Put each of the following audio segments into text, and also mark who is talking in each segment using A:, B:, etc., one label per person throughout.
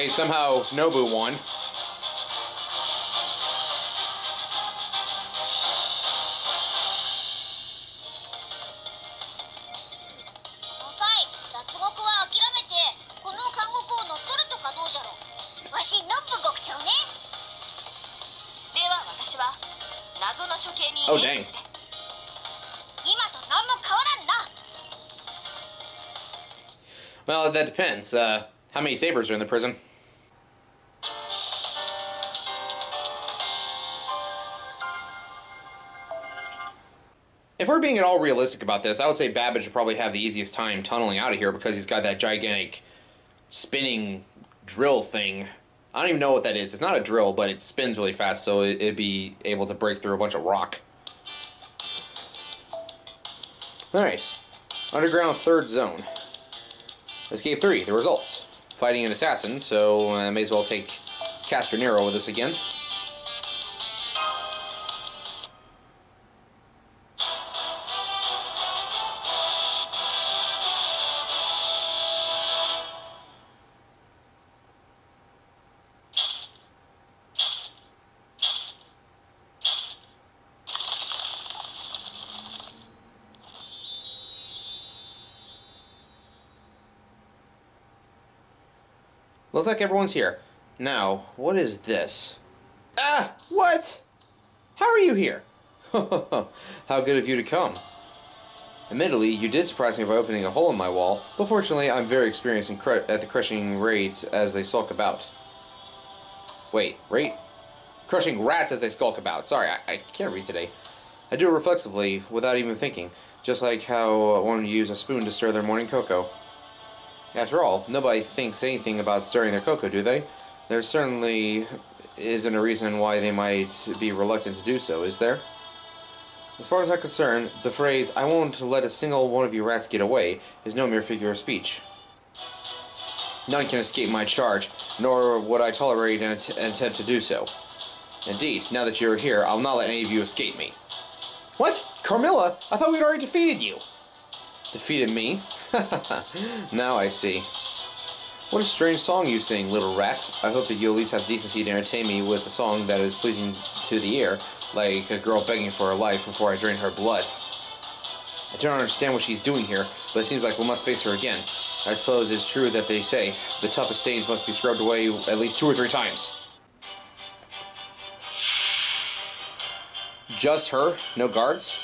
A: Okay, somehow Nobu won. Oh, dang. Well, that depends. How many sabers are in the prison? If we're being at all realistic about this, I would say Babbage would probably have the easiest time tunneling out of here because he's got that gigantic spinning drill thing. I don't even know what that is. It's not a drill, but it spins really fast, so it'd be able to break through a bunch of rock. Alright. Underground third zone. Escape 3, the results. Fighting an assassin, so I may as well take Caster Nero with us again. Looks like everyone's here. Now, what is this? Ah! What? How are you here? How good of you to come. Admittedly, you did surprise me by opening a hole in my wall, but fortunately I'm very experienced at the crushing rate as they sulk about. Wait, rate? Crushing rats as they skulk about. Sorry, I can't read today. I do it reflexively, without even thinking, just like how one would use a spoon to stir their morning cocoa. After all, nobody thinks anything about stirring their cocoa, do they? There certainly isn't a reason why they might be reluctant to do so, is there? As far as I'm concerned, the phrase, "I won't let a single one of you rats get away," is no mere figure of speech. None can escape my charge, nor would I tolerate an attempt to do so. Indeed, now that you're here, I'll not let any of you escape me. What? Carmilla? I thought we'd already defeated you! Defeated me? Now I see. What a strange song you sing, little rat. I hope that you at least have decency to entertain me with a song that is pleasing to the ear, like a girl begging for her life before I drain her blood. I don't understand what she's doing here, but it seems like we must face her again. I suppose it's true that they say the toughest stains must be scrubbed away at least 2 or 3 times. Just her? No guards?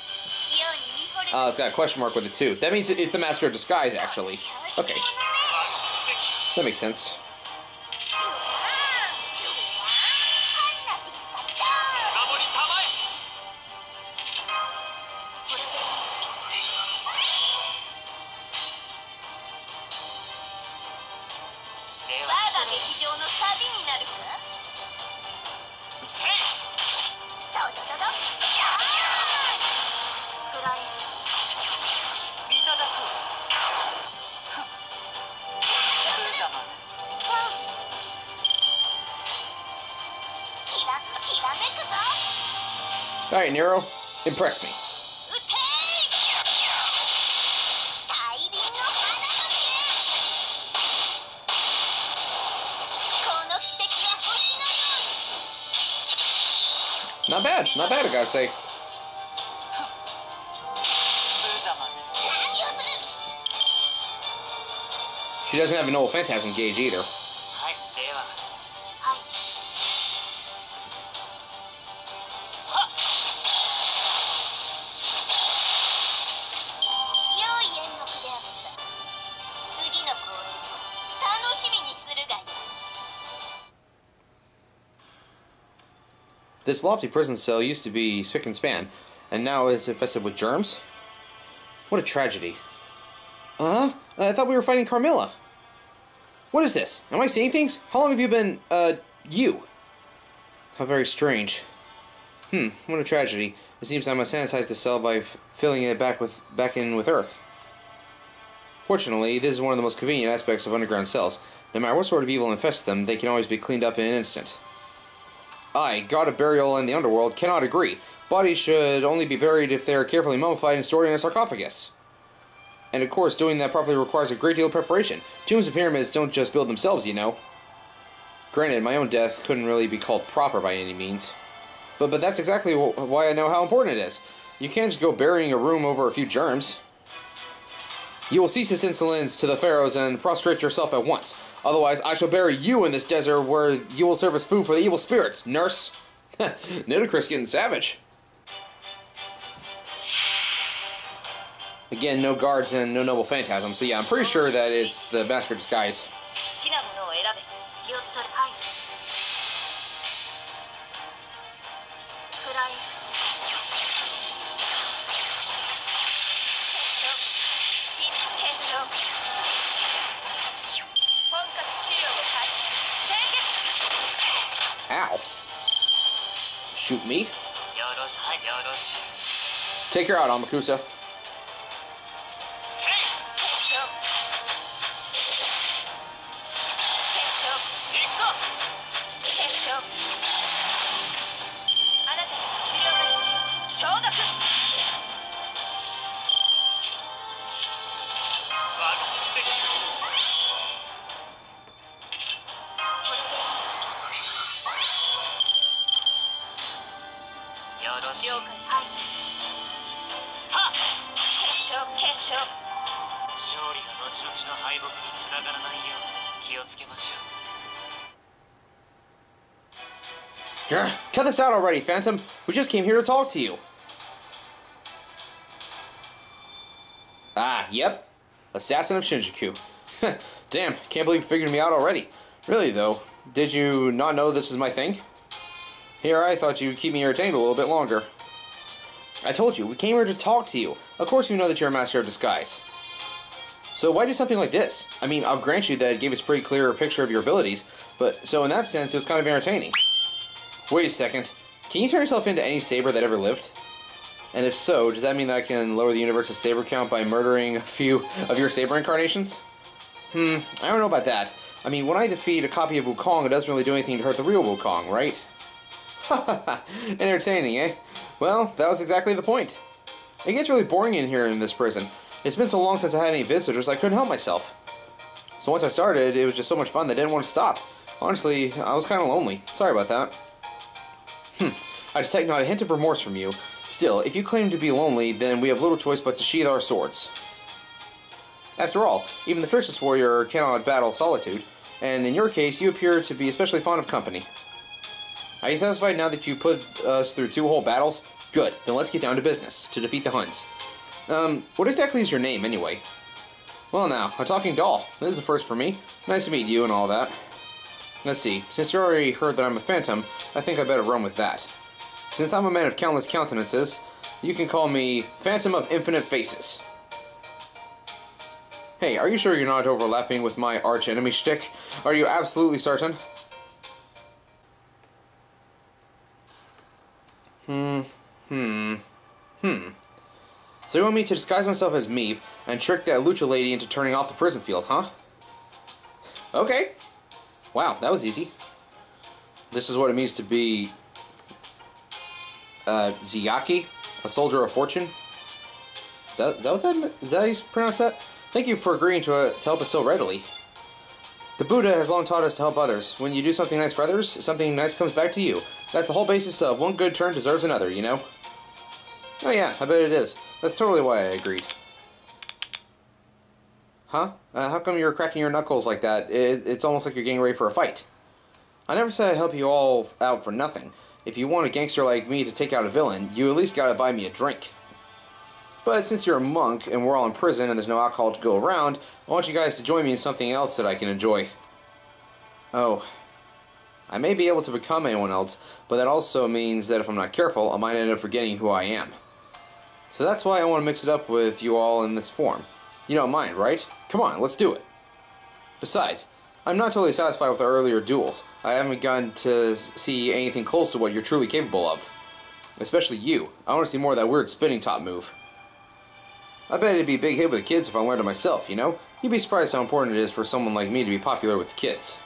A: Oh, it's got a question mark with it too. That means it's the Master of Disguise, actually. Okay. That makes sense. Alright, Nero, impress me. Not bad, I gotta say. She doesn't have an old Phantasm gauge either. This lofty prison cell used to be spick and span, and now is infested with germs? What a tragedy. I thought we were fighting Carmilla. What is this? Am I seeing things? How long have you been, you? How very strange. What a tragedy. It seems I must sanitize the cell by filling it back in with earth. Fortunately, this is one of the most convenient aspects of underground cells. No matter what sort of evil infests them, they can always be cleaned up in an instant. I, god of burial in the underworld, cannot agree. Bodies should only be buried if they are carefully mummified and stored in a sarcophagus. And of course, doing that properly requires a great deal of preparation. Tombs and pyramids don't just build themselves, you know. Granted, my own death couldn't really be called proper by any means. But that's exactly why I know how important it is. You can't just go burying a room over a few germs. You will cease this insolence to the pharaohs and prostrate yourself at once. Otherwise, I shall bury you in this desert where you will serve as food for the evil spirits, nurse. Nitocris getting savage. Again, no guards and no noble phantasm, so yeah, I'm pretty sure that it's the master disguise. Ow. Shoot me? Take her out, Amakusa. Cut this out already, Phantom. We just came here to talk to you. Ah, yep. Assassin of Shinjuku. Damn, can't believe you figured me out already. Really, though, did you not know this is my thing? Here, I thought you'd keep me entertained a little bit longer. I told you, we came here to talk to you. Of course you know that you're a master of disguise. So why do something like this? I mean, I'll grant you that it gave us a pretty clear picture of your abilities, but so in that sense, it was kind of entertaining. Wait a second. Can you turn yourself into any saber that ever lived? And if so, does that mean that I can lower the universe's saber count by murdering a few of your saber incarnations? I don't know about that. I mean, when I defeat a copy of Wukong, it doesn't really do anything to hurt the real Wukong, right? Hahaha, entertaining, eh? Well, that was exactly the point. It gets really boring in here in this prison. It's been so long since I had any visitors, I couldn't help myself. So once I started, it was just so much fun that I didn't want to stop. Honestly, I was kind of lonely. Sorry about that. I detect not a hint of remorse from you. Still, if you claim to be lonely, then we have little choice but to sheathe our swords. After all, even the fiercest warrior cannot battle solitude, and in your case, you appear to be especially fond of company. Are you satisfied now that you put us through 2 whole battles? Good, then let's get down to business, to defeat the Huns. What exactly is your name, anyway? Well now, a talking doll. This is a first for me. Nice to meet you and all that. Let's see, since you already heard that I'm a phantom, I think I better run with that. Since I'm a man of countless countenances, you can call me Phantom of Infinite Faces. Hey, are you sure you're not overlapping with my arch-enemy shtick? Are you absolutely certain? So you want me to disguise myself as Mieve and trick that lucha lady into turning off the prison field, huh? Okay. Wow, that was easy. This is what it means to be Ziyaki, a soldier of fortune. Is that how you pronounce that? Thank you for agreeing to help us so readily. The Buddha has long taught us to help others. When you do something nice for others, something nice comes back to you. That's the whole basis of one good turn deserves another, you know? Oh yeah, I bet it is. That's totally why I agreed. Huh? How come you're cracking your knuckles like that? It's almost like you're getting ready for a fight. I never said I'd help you all out for nothing. If you want a gangster like me to take out a villain, you at least gotta buy me a drink. But since you're a monk and we're all in prison and there's no alcohol to go around, I want you guys to join me in something else that I can enjoy. Oh. I may be able to become anyone else, but that also means that if I'm not careful, I might end up forgetting who I am. So that's why I want to mix it up with you all in this form. You don't mind, right? Come on, let's do it. Besides, I'm not totally satisfied with our earlier duels. I haven't gotten to see anything close to what you're truly capable of. Especially you. I want to see more of that weird spinning top move. I bet it'd be a big hit with the kids if I learned it myself, you know? You'd be surprised how important it is for someone like me to be popular with the kids.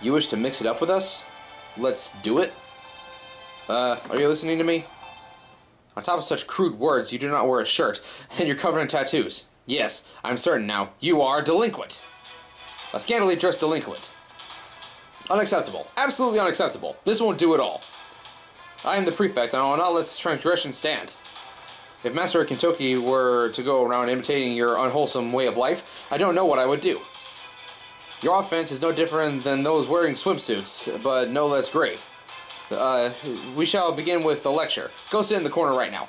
A: You wish to mix it up with us? Let's do it? Are you listening to me? On top of such crude words, you do not wear a shirt, and you're covered in tattoos. Yes, I'm certain now, you are a delinquent. A scantily dressed delinquent. Unacceptable. Absolutely unacceptable. This won't do at all. I am the prefect, and I will not let this transgression stand. If Master Kentucky were to go around imitating your unwholesome way of life, I don't know what I would do. Your offense is no different than those wearing swimsuits, but no less grave. We shall begin with the lecture. Go sit in the corner right now.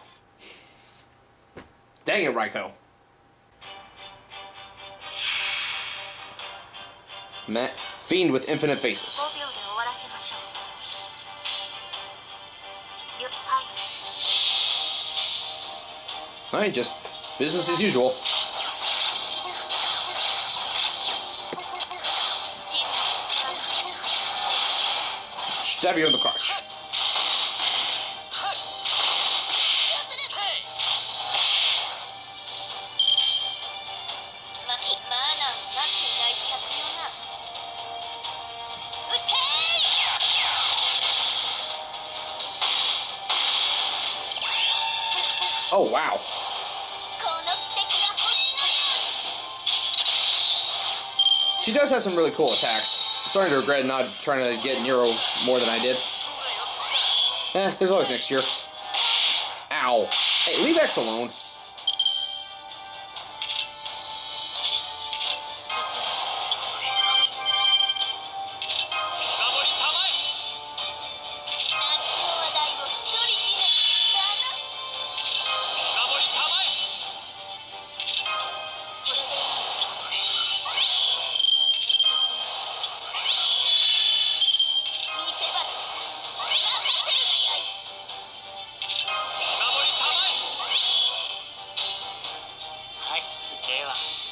A: Dang it, Raiko. Matt, fiend with infinite faces. Alright, just business as usual. Stab you in the crotch. Oh, wow. She does have some really cool attacks. I'm starting to regret not trying to get Nero more than I did. There's always next year. Ow. Hey, leave X alone.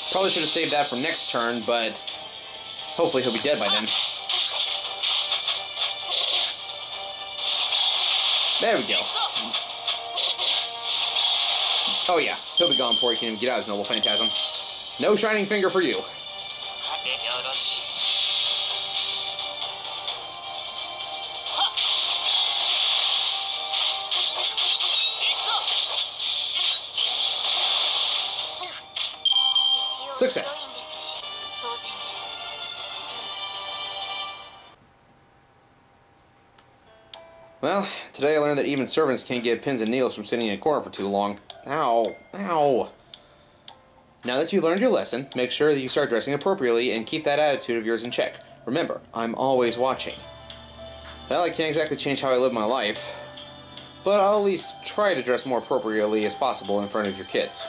A: Probably should have saved that for next turn, but hopefully he'll be dead by then. There we go. Oh yeah, he'll be gone before he can even get out his noble phantasm. No shining finger for you. Success. Well, today I learned that even servants can't get pins and needles from sitting in a corner for too long. Ow. Ow. Now that you learned your lesson, make sure that you start dressing appropriately and keep that attitude of yours in check. Remember, I'm always watching. Well, I can't exactly change how I live my life, but I'll at least try to dress more appropriately as possible in front of your kids.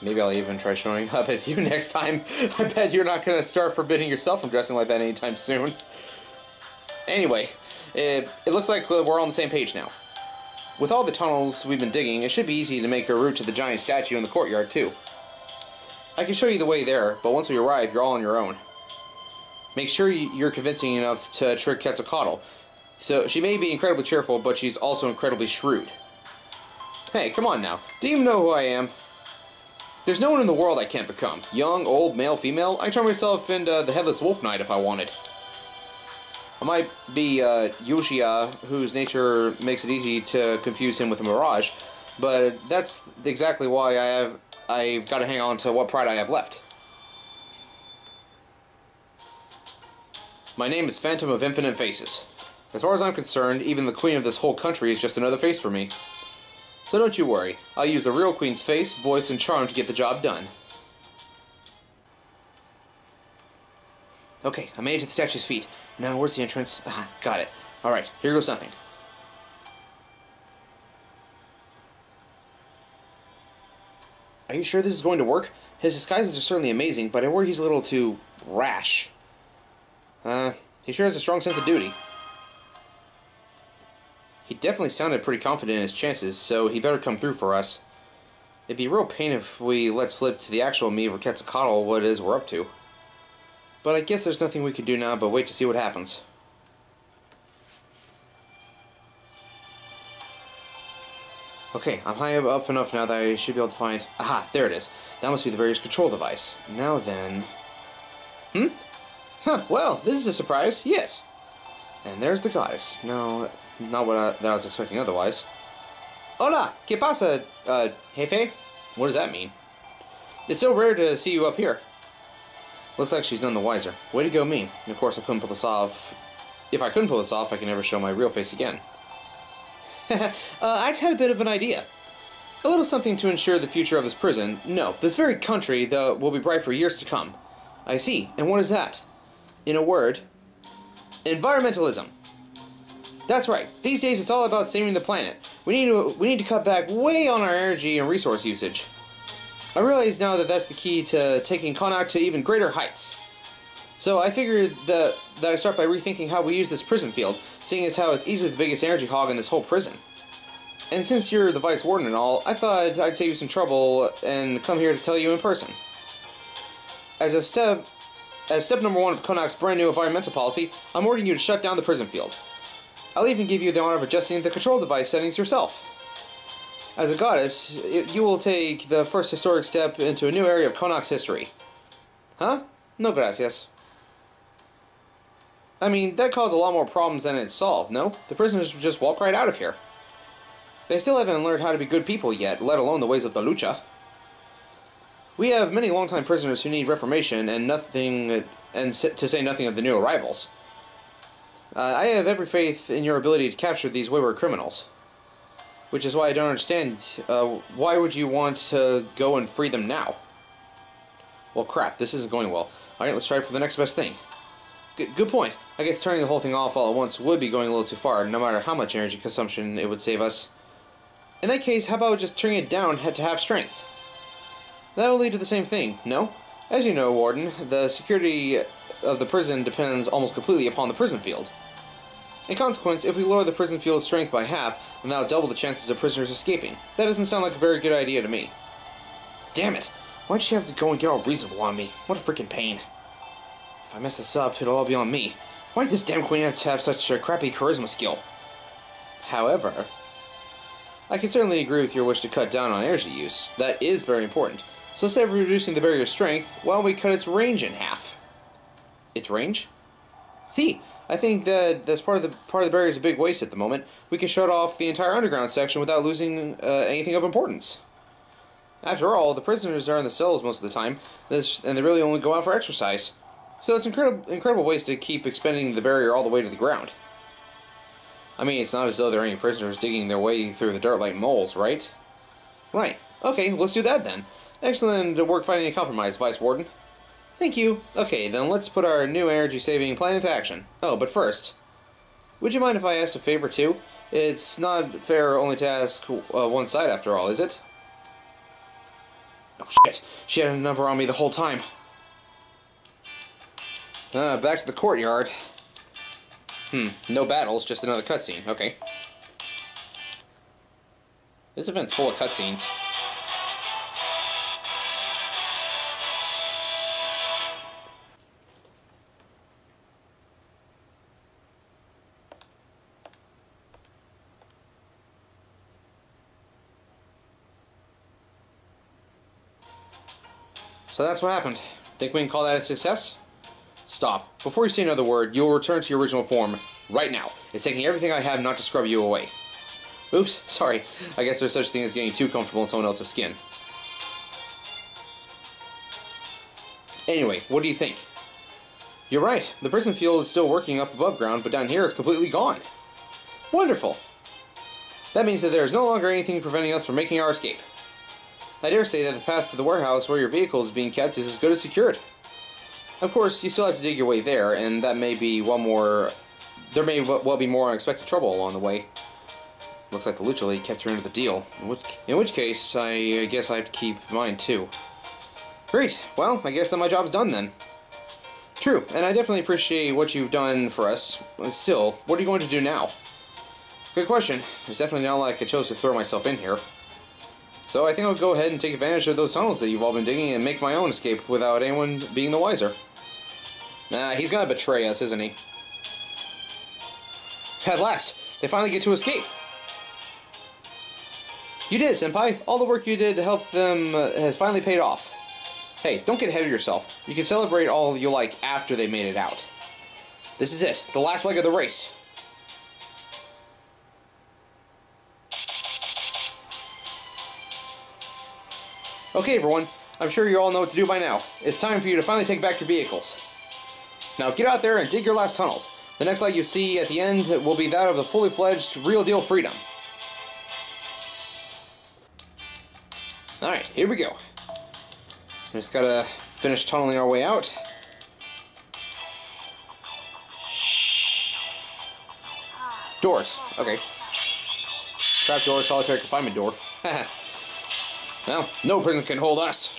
A: Maybe I'll even try showing up as you next time. I bet you're not going to start forbidding yourself from dressing like that anytime soon. Anyway, it looks like we're on the same page now. With all the tunnels we've been digging, it should be easy to make a route to the giant statue in the courtyard, too. I can show you the way there, but once we arrive, you're all on your own. Make sure you're convincing enough to trick Quetzalcoatl. So, she may be incredibly cheerful, but she's also incredibly shrewd. Hey, come on now. Do you even know who I am? There's no one in the world I can't become. Young, old, male, female. I turn myself into the Headless Wolf Knight if I wanted. I might be Yushia, whose nature makes it easy to confuse him with a mirage, but that's exactly why I've got to hang on to what pride I have left. My name is Phantom of Infinite Faces. As far as I'm concerned, even the queen of this whole country is just another face for me. So don't you worry, I'll use the real queen's face, voice, and charm to get the job done. Okay, I made it to the statue's feet. Now, where's the entrance? Ah, got it. Alright, here goes nothing. Are you sure this is going to work? His disguises are certainly amazing, but I worry he's a little too rash. He sure has a strong sense of duty. He definitely sounded pretty confident in his chances, so he better come through for us. It'd be a real pain if we let slip to the actual me or Quetzalcoatl what it is we're up to. But I guess there's nothing we can do now but wait to see what happens. Okay, I'm high up enough now that I should be able to find... Aha, there it is. That must be the barrier's control device. Now then... Huh, well, this is a surprise, yes. And there's the goddess. No, not what I was expecting otherwise. Hola, ¿qué pasa, jefe? What does that mean? It's so rare to see you up here. Looks like she's none the wiser. Way to go me. Of course I couldn't pull this off. If I couldn't pull this off, I could never show my real face again. I just had a bit of an idea. A little something to ensure the future of this prison. No, this very country, though, will be bright for years to come. I see. And what is that? In a word, environmentalism. That's right. These days it's all about saving the planet. We need to cut back way on our energy and resource usage. I realize now that that's the key to taking Connacht to even greater heights. So I figured that I start by rethinking how we use this prison field, seeing as how it's easily the biggest energy hog in this whole prison. And since you're the vice warden and all, I thought I'd save you some trouble and come here to tell you in person. As step number 1 of Connacht's brand new environmental policy, I'm ordering you to shut down the prison field. I'll even give you the honor of adjusting the control device settings yourself. As a goddess, you will take the first historic step into a new area of Connacht's history. Huh? No gracias. I mean, that caused a lot more problems than it solved, no? The prisoners would just walk right out of here. They still haven't learned how to be good people yet, let alone the ways of the lucha. We have many longtime prisoners who need reformation, to say nothing of the new arrivals. I have every faith in your ability to capture these wayward criminals. Which is why I don't understand, why would you want to go and free them now? Well, crap, this isn't going well. Alright, let's try for the next best thing. Good point. I guess turning the whole thing off all at once would be going a little too far, no matter how much energy consumption it would save us. In that case, how about just turning it down to half strength? That will lead to the same thing, no? As you know, Warden, the security of the prison depends almost completely upon the prison field. In consequence, if we lower the prison field's strength by half, then that'll double the chances of prisoners escaping. That doesn't sound like a very good idea to me. Damn it! Why'd she have to go and get all reasonable on me? What a freaking pain. If I mess this up, it'll all be on me. Why'd this damn queen have to have such a crappy charisma skill? However, I can certainly agree with your wish to cut down on energy use. That is very important. So instead of reducing the barrier's strength, why don't we cut its range in half? Its range? See, I think that this part of the barrier is a big waste at the moment. We can shut off the entire underground section without losing anything of importance. After all, the prisoners are in the cells most of the time, and they really only go out for exercise. So it's incredible waste to keep expanding the barrier all the way to the ground. I mean, it's not as though there are any prisoners digging their way through the dirt like moles, right? Right. Okay, let's do that then. Excellent work finding a compromise, Vice Warden. Thank you. Okay, then let's put our new energy-saving plan into action. Oh, but first, would you mind if I asked a favor too? It's not fair only to ask one side after all, is it? Oh shit, she had a number on me the whole time. Back to the courtyard. No battles, just another cutscene. Okay. This event's full of cutscenes. So that's what happened. Think we can call that a success? Stop. Before you say another word, you'll return to your original form right now. It's taking everything I have not to scrub you away. Oops, sorry. I guess there's such thing as getting too comfortable in someone else's skin. Anyway, what do you think? You're right. The prison field is still working up above ground, but down here it's completely gone. Wonderful. That means that there is no longer anything preventing us from making our escape. I dare say that the path to the warehouse where your vehicle is being kept is as good as secured. Of course, you still have to dig your way there, and that may be there may well be more unexpected trouble along the way. Looks like the Lucha League kept her into the deal. In which case, I guess I have to keep mine too. Great. Well, I guess that my job's done then. True, and I definitely appreciate what you've done for us. But still, what are you going to do now? Good question. It's definitely not like I chose to throw myself in here. So I think I'll go ahead and take advantage of those tunnels that you've all been digging and make my own escape without anyone being the wiser. Nah, he's gonna betray us, isn't he? At last, they finally get to escape. You did, Senpai. All the work you did to help them has finally paid off. Hey, don't get ahead of yourself. You can celebrate all you like after they made it out. This is it, the last leg of the race. Okay, everyone. I'm sure you all know what to do by now. It's time for you to finally take back your vehicles. Now get out there and dig your last tunnels. The next light you see at the end will be that of the fully fledged, real deal freedom. Alright, here we go. Just gotta finish tunneling our way out. Doors. Okay. Trapdoor, solitary confinement door. Well, no prison can hold us.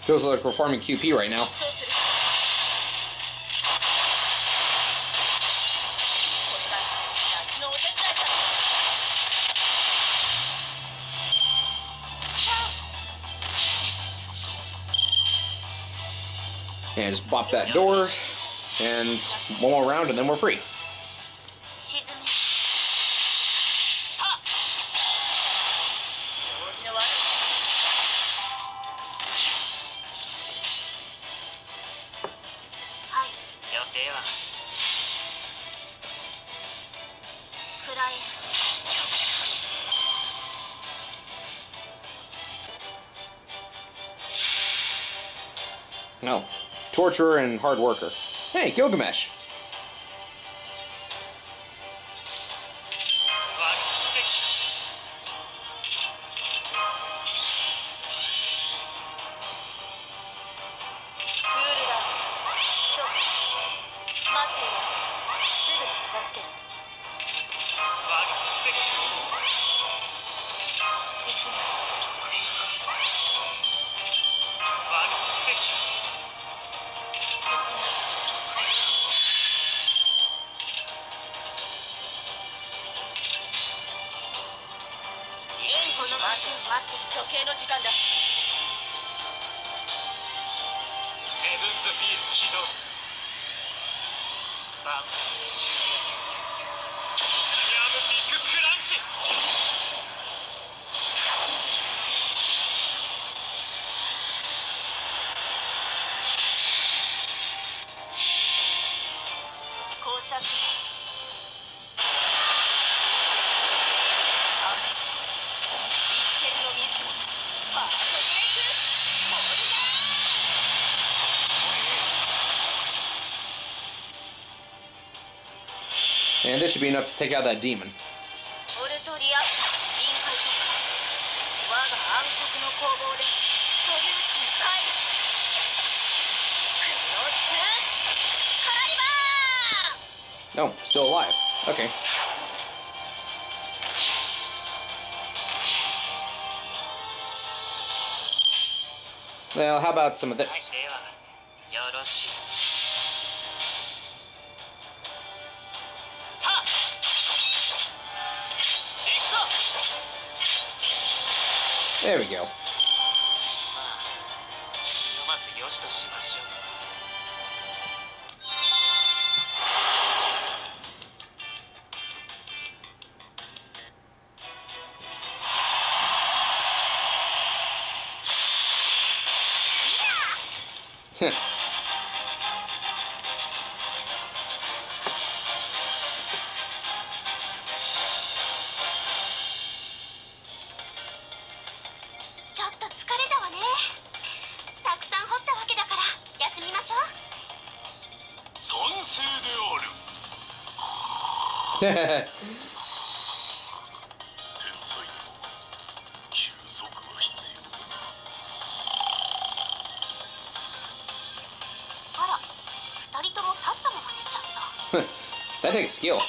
A: Feels like we're farming QP right now. And just bop that door, and one more round, and then we're free. No. Torturer and hard worker. Hey, Gilgamesh! And this should be enough to take out that demon. No, still alive. Okay. Well, how about some of this? There we go. That takes skill.